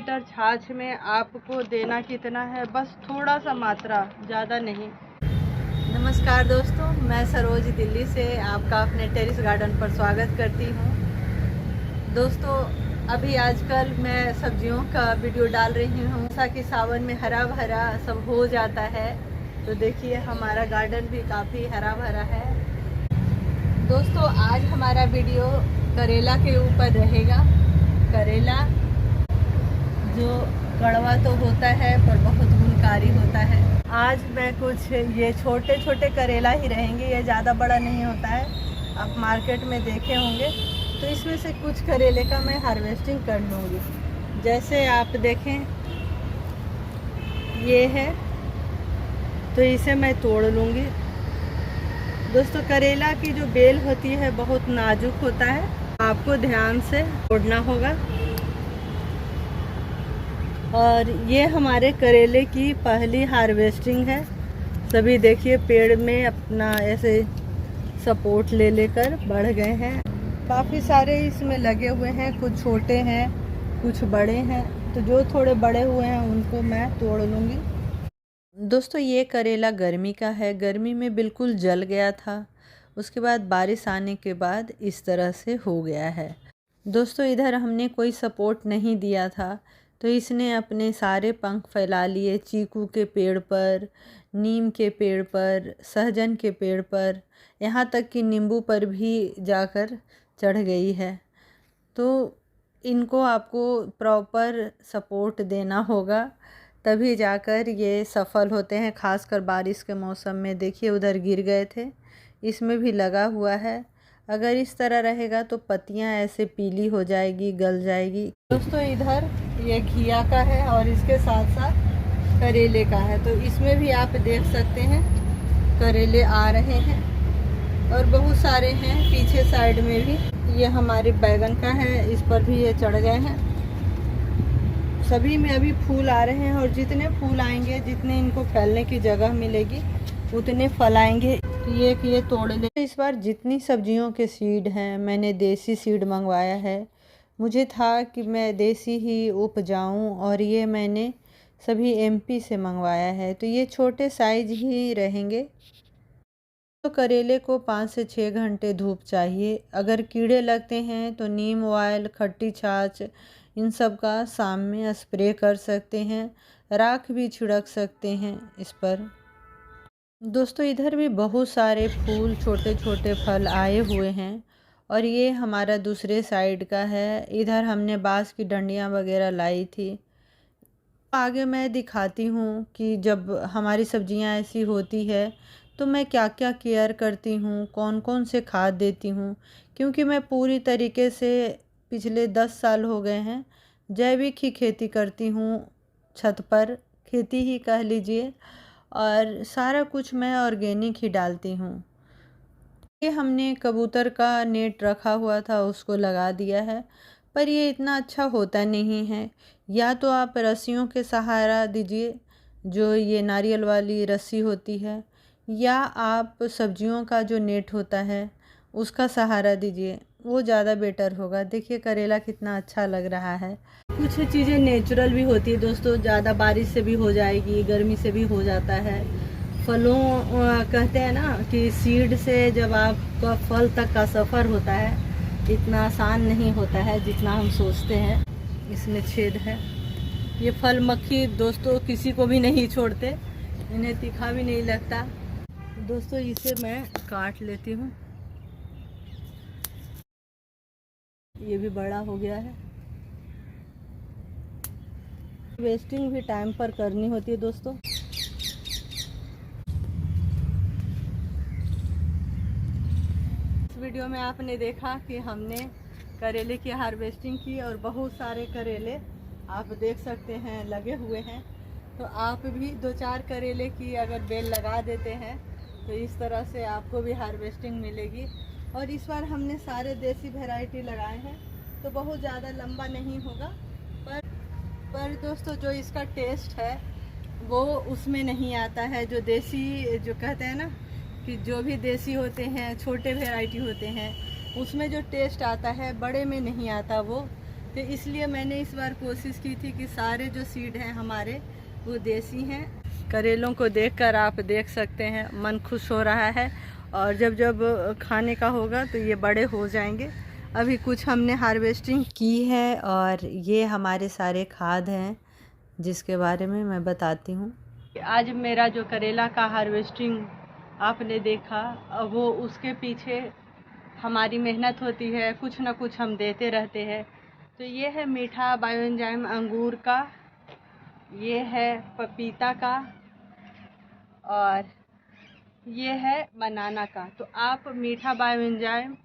Litre छाछ में आपको देना कितना है, बस थोड़ा सा मात्रा, ज़्यादा नहीं। नमस्कार दोस्तों, मैं सरोज दिल्ली से आपका अपने टेरिस गार्डन पर स्वागत करती हूँ। दोस्तों, अभी आजकल मैं सब्जियों का वीडियो डाल रही हूँ। जैसा कि सावन में हरा भरा सब हो जाता है, तो देखिए हमारा गार्डन भी काफ़ी हरा भरा है। दोस्तों, आज हमारा वीडियो करेला के ऊपर रहेगा। करेला जो कड़वा तो होता है पर बहुत गुणकारी होता है। आज मैं कुछ ये छोटे छोटे करेला ही रहेंगे, ये ज़्यादा बड़ा नहीं होता है, आप मार्केट में देखे होंगे। तो इसमें से कुछ करेले का मैं हार्वेस्टिंग कर लूँगी। जैसे आप देखें ये है, तो इसे मैं तोड़ लूँगी। दोस्तों, करेला की जो बेल होती है बहुत नाजुक होता है, आपको ध्यान से तोड़ना होगा। और ये हमारे करेले की पहली हार्वेस्टिंग है। सभी देखिए पेड़ में अपना ऐसे सपोर्ट ले लेकर बढ़ गए हैं। काफ़ी सारे इसमें लगे हुए हैं, कुछ छोटे हैं कुछ बड़े हैं, तो जो थोड़े बड़े हुए हैं उनको मैं तोड़ लूँगी। दोस्तों, ये करेला गर्मी का है, गर्मी में बिल्कुल जल गया था, उसके बाद बारिश आने के बाद इस तरह से हो गया है। दोस्तों, इधर हमने कोई सपोर्ट नहीं दिया था, तो इसने अपने सारे पंख फैला लिए चीकू के पेड़ पर, नीम के पेड़ पर, सहजन के पेड़ पर, यहाँ तक कि नींबू पर भी जाकर चढ़ गई है। तो इनको आपको प्रॉपर सपोर्ट देना होगा, तभी जाकर ये सफल होते हैं। खासकर बारिश के मौसम में देखिए उधर गिर गए थे, इसमें भी लगा हुआ है। अगर इस तरह रहेगा तो पत्तियां ऐसे पीली हो जाएगी, गल जाएगी। दोस्तों, इधर ये घिया का है और इसके साथ साथ करेले का है, तो इसमें भी आप देख सकते हैं करेले आ रहे हैं और बहुत सारे हैं पीछे साइड में भी। ये हमारे बैगन का है, इस पर भी ये चढ़ गए हैं। सभी में अभी फूल आ रहे हैं और जितने फूल आएंगे, जितने इनको फैलने की जगह मिलेगी, उतने फल आएंगे। ये तोड़ ले। इस बार जितनी सब्जियों के सीड हैं मैंने देसी सीड मंगवाया है। मुझे था कि मैं देसी ही उपजाऊं, और ये मैंने सभी एमपी से मंगवाया है, तो ये छोटे साइज ही रहेंगे। तो करेले को 5 से 6 घंटे धूप चाहिए। अगर कीड़े लगते हैं तो नीम ऑयल, खट्टी छाछ, इन सब का शाम में स्प्रे कर सकते हैं, राख भी छिड़क सकते हैं इस पर। दोस्तों, इधर भी बहुत सारे फूल, छोटे छोटे फल आए हुए हैं, और ये हमारा दूसरे साइड का है। इधर हमने बांस की डंडियाँ वगैरह लाई थी। आगे मैं दिखाती हूँ कि जब हमारी सब्जियाँ ऐसी होती है तो मैं क्या क्या केयर करती हूँ, कौन कौन से खाद देती हूँ। क्योंकि मैं पूरी तरीके से पिछले 10 साल हो गए हैं जैविक ही खेती करती हूँ, छत पर खेती ही कह लीजिए, और सारा कुछ मैं ऑर्गेनिक ही डालती हूँ। ये हमने कबूतर का नेट रखा हुआ था, उसको लगा दिया है, पर ये इतना अच्छा होता नहीं है। या तो आप रस्सियों के सहारा दीजिए, जो ये नारियल वाली रस्सी होती है, या आप सब्जियों का जो नेट होता है उसका सहारा दीजिए, वो ज़्यादा बेटर होगा। देखिए करेला कितना अच्छा लग रहा है। कुछ चीज़ें नेचुरल भी होती है दोस्तों, ज़्यादा बारिश से भी हो जाएगी, गर्मी से भी हो जाता है। फलों कहते हैं ना कि सीड से जब आपका फल तक का सफ़र होता है, इतना आसान नहीं होता है जितना हम सोचते हैं। इसमें छेद है। ये फल मक्खी दोस्तों किसी को भी नहीं छोड़ते, इन्हें तीखा भी नहीं लगता। दोस्तों, इसे मैं काट लेती हूँ, ये भी बड़ा हो गया है। वेस्टिंग भी टाइम पर करनी होती है दोस्तों। इस वीडियो में आपने देखा कि हमने करेले की हार्वेस्टिंग की, और बहुत सारे करेले आप देख सकते हैं लगे हुए हैं। तो आप भी 2-4 करेले की अगर बेल लगा देते हैं तो इस तरह से आपको भी हार्वेस्टिंग मिलेगी। और इस बार हमने सारे देसी वैरायटी लगाए हैं, तो बहुत ज़्यादा लंबा नहीं होगा, पर दोस्तों जो इसका टेस्ट है वो उसमें नहीं आता है। जो देसी, जो कहते हैं ना कि जो भी देसी होते हैं, छोटे वैरायटी होते हैं, उसमें जो टेस्ट आता है बड़े में नहीं आता वो। तो इसलिए मैंने इस बार कोशिश की थी कि सारे जो सीड हैं हमारे वो देसी हैं। करेलों को देखकर आप देख सकते हैं मन खुश हो रहा है, और जब जब खाने का होगा तो ये बड़े हो जाएंगे। अभी कुछ हमने हार्वेस्टिंग की है और ये हमारे सारे खाद हैं जिसके बारे में मैं बताती हूँ। आज मेरा जो करेला का हार्वेस्टिंग आपने देखा, वो उसके पीछे हमारी मेहनत होती है, कुछ ना कुछ हम देते रहते हैं। तो ये है मीठा बायोएंजाइम अंगूर का, ये है पपीता का, और ये है बनाना का। तो आप मीठा बायोएंजाइम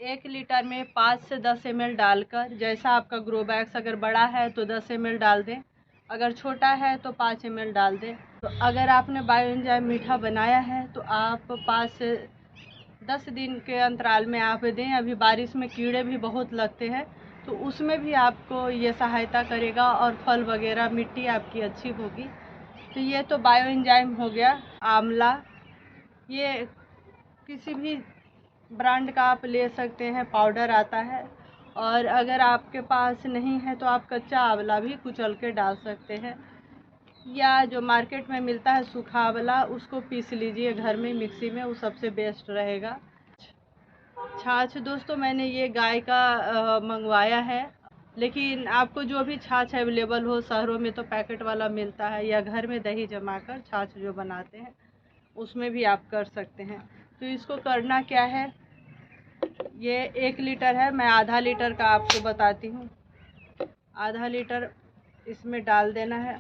1 लीटर में 5 से 10 ml डालकर, जैसा आपका ग्रो बैग्स अगर बड़ा है तो 10 ml डाल दें, अगर छोटा है तो 5 ml डाल दें। तो अगर आपने बायोएंजाइम मीठा बनाया है तो आप 5 से 10 दिन के अंतराल में आप दें। अभी बारिश में कीड़े भी बहुत लगते हैं, तो उसमें भी आपको ये सहायता करेगा और फल वगैरह मिट्टी आपकी अच्छी होगी। तो ये तो बायोएंजाइम हो गया। आंवला, ये किसी भी ब्रांड का आप ले सकते हैं, पाउडर आता है। और अगर आपके पास नहीं है तो आप कच्चा आंवला भी कुचल के डाल सकते हैं, या जो मार्केट में मिलता है सूखा आंवला, उसको पीस लीजिए घर में मिक्सी में, वो सबसे बेस्ट रहेगा। छाछ दोस्तों मैंने ये गाय का मंगवाया है, लेकिन आपको जो भी छाछ अवेलेबल हो, शहरों में तो पैकेट वाला मिलता है, या घर में दही जमाकर छाछ जो बनाते हैं उसमें भी आप कर सकते हैं। तो इसको करना क्या है, ये 1 लीटर है, मैं आधा लीटर का आपको बताती हूँ। आधा लीटर इसमें डाल देना है।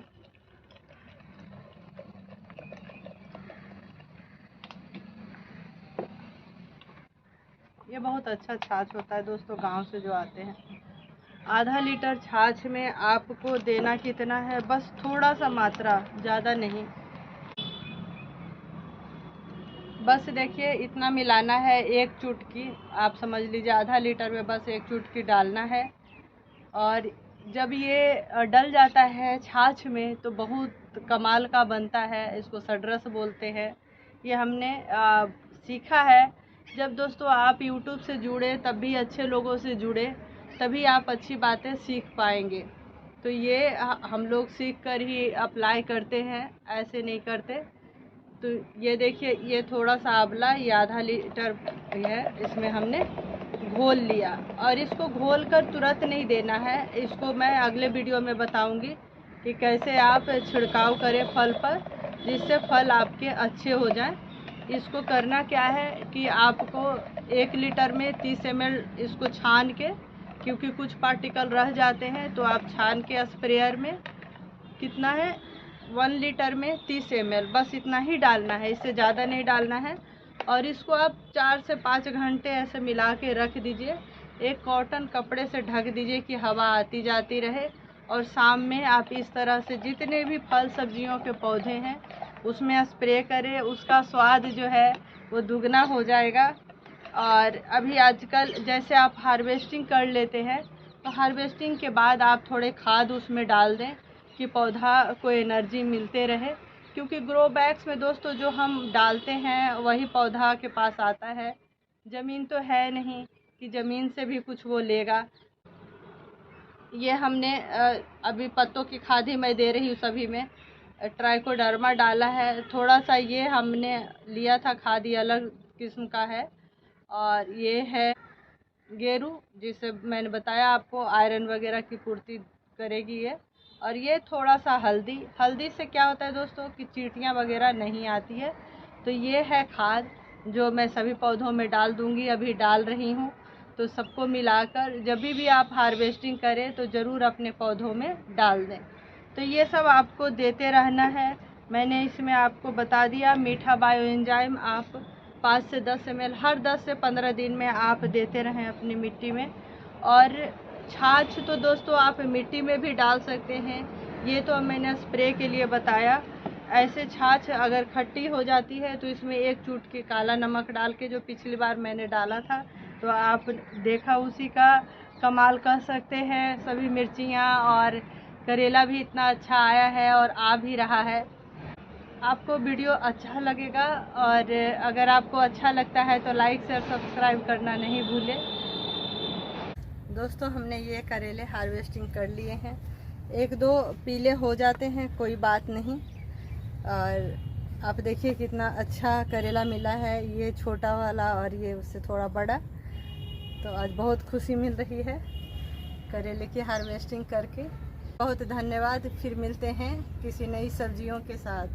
ये बहुत अच्छा छाछ होता है दोस्तों, गांव से जो आते हैं। आधा लीटर छाछ में आपको देना कितना है, बस थोड़ा सा मात्रा, ज़्यादा नहीं। बस देखिए इतना मिलाना है, 1 चुटकी, आप समझ लीजिए आधा लीटर में बस 1 चुटकी डालना है। और जब ये डल जाता है छाछ में तो बहुत कमाल का बनता है, इसको सडरस बोलते हैं। ये हमने सीखा है। जब दोस्तों आप यूट्यूब से जुड़े, तब भी अच्छे लोगों से जुड़े, तभी आप अच्छी बातें सीख पाएंगे। तो ये हम लोग सीख कर ही अप्लाई करते हैं, ऐसे नहीं करते। तो ये देखिए, ये थोड़ा सा आंवला, ये आधा लीटर है, इसमें हमने घोल लिया। और इसको घोल कर तुरंत नहीं देना है, इसको मैं अगले वीडियो में बताऊंगी कि कैसे आप छिड़काव करें फल पर, जिससे फल आपके अच्छे हो जाएं। इसको करना क्या है कि आपको 1 लीटर में 30 ml इसको छान के, क्योंकि कुछ पार्टिकल रह जाते हैं, तो आप छान के स्प्रेयर में, कितना है 1 लीटर में 30 ml, बस इतना ही डालना है, इससे ज़्यादा नहीं डालना है। और इसको आप 4 से 5 घंटे ऐसे मिला के रख दीजिए। एक कॉटन कपड़े से ढक दीजिए कि हवा आती जाती रहे। और शाम में आप इस तरह से जितने भी फल सब्जियों के पौधे हैं उसमें स्प्रे करें, उसका स्वाद जो है वो दुगना हो जाएगा। और अभी आजकल जैसे आप हार्वेस्टिंग कर लेते हैं, तो हार्वेस्टिंग के बाद आप थोड़े खाद उसमें डाल दें कि पौधा को एनर्जी मिलते रहे। क्योंकि ग्रो बैग्स में दोस्तों जो हम डालते हैं वही पौधा के पास आता है, ज़मीन तो है नहीं कि ज़मीन से भी कुछ वो लेगा। ये हमने अभी पत्तों की खाद ही मैं दे रही हूँ, सभी में ट्राइकोडर्मा डाला है थोड़ा सा, ये हमने लिया था खाद, ये अलग किस्म का है। और ये है गेरू, जिसे मैंने बताया आपको आयरन वगैरह की पूर्ति करेगी ये। और ये थोड़ा सा हल्दी, हल्दी से क्या होता है दोस्तों कि चींटियाँ वगैरह नहीं आती है। तो ये है खाद जो मैं सभी पौधों में डाल दूंगी, अभी डाल रही हूँ। तो सबको मिलाकर जब भी आप हार्वेस्टिंग करें तो ज़रूर अपने पौधों में डाल दें। तो ये सब आपको देते रहना है। मैंने इसमें आपको बता दिया, मीठा बायोएंजाइम आप 5 से 10 ml हर 10 से 15 दिन में आप देते रहें अपनी मिट्टी में। और छाछ तो दोस्तों आप मिट्टी में भी डाल सकते हैं, ये तो मैंने स्प्रे के लिए बताया। ऐसे छाछ अगर खट्टी हो जाती है तो इसमें 1 चुटकी काला नमक डाल के, जो पिछली बार मैंने डाला था तो आप देखा उसी का कमाल कर सकते हैं। सभी मिर्चियाँ और करेला भी इतना अच्छा आया है और आ भी रहा है। आपको वीडियो अच्छा लगेगा, और अगर आपको अच्छा लगता है तो लाइक शेयर सब्सक्राइब करना नहीं भूलें। दोस्तों हमने ये करेले हार्वेस्टिंग कर लिए हैं। एक दो पीले हो जाते हैं, कोई बात नहीं। और आप देखिए कितना अच्छा करेला मिला है, ये छोटा वाला और ये उससे थोड़ा बड़ा। तो आज बहुत खुशी मिल रही है करेले की हार्वेस्टिंग करके। बहुत धन्यवाद। फिर मिलते हैं किसी नई सब्जियों के साथ।